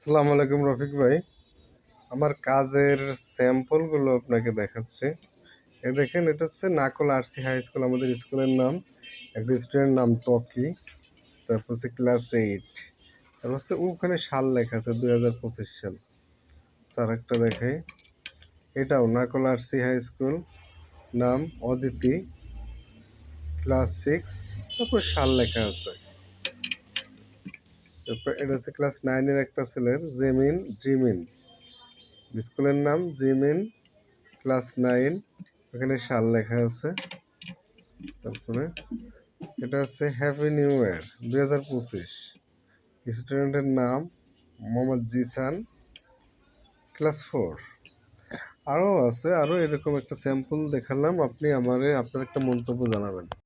আসসালামু আলাইকুম রফিক ভাই। আমার কাজের স্যাম্পলগুলো আপনাকে দেখাচ্ছি। দেখেন, এটা হচ্ছে নাকল আরসি হাই স্কুল, আমাদের স্কুলের নাম। একটা স্টুডেন্টের নাম ত্বকি, তারপর হচ্ছে ক্লাস 8, তারপর হচ্ছে ওখানে সাল লেখা আছে 2025 সাল। স্যার একটা দেখাই, এটাও নাকল আরসি হাই স্কুল, নাম অদিতি, ক্লাস 6, তারপর সাল লেখা আছে। তারপর এটা হচ্ছে ক্লাস 9-এর একটা ছেলের, জেমিন জিমিন, স্কুলের নাম জিমিন, ক্লাস 9, এখানে সাল লেখা আছে। তারপরে এটা হচ্ছে হ্যাপি নিউ ইয়ার 2025, স্টুডেন্টের নাম মোহাম্মদ জিসান, ক্লাস 4। আরও আছে, আরও এরকম একটা স্যাম্পল দেখালাম। আপনি আমারে আপনার একটা মন্তব্য জানাবেন।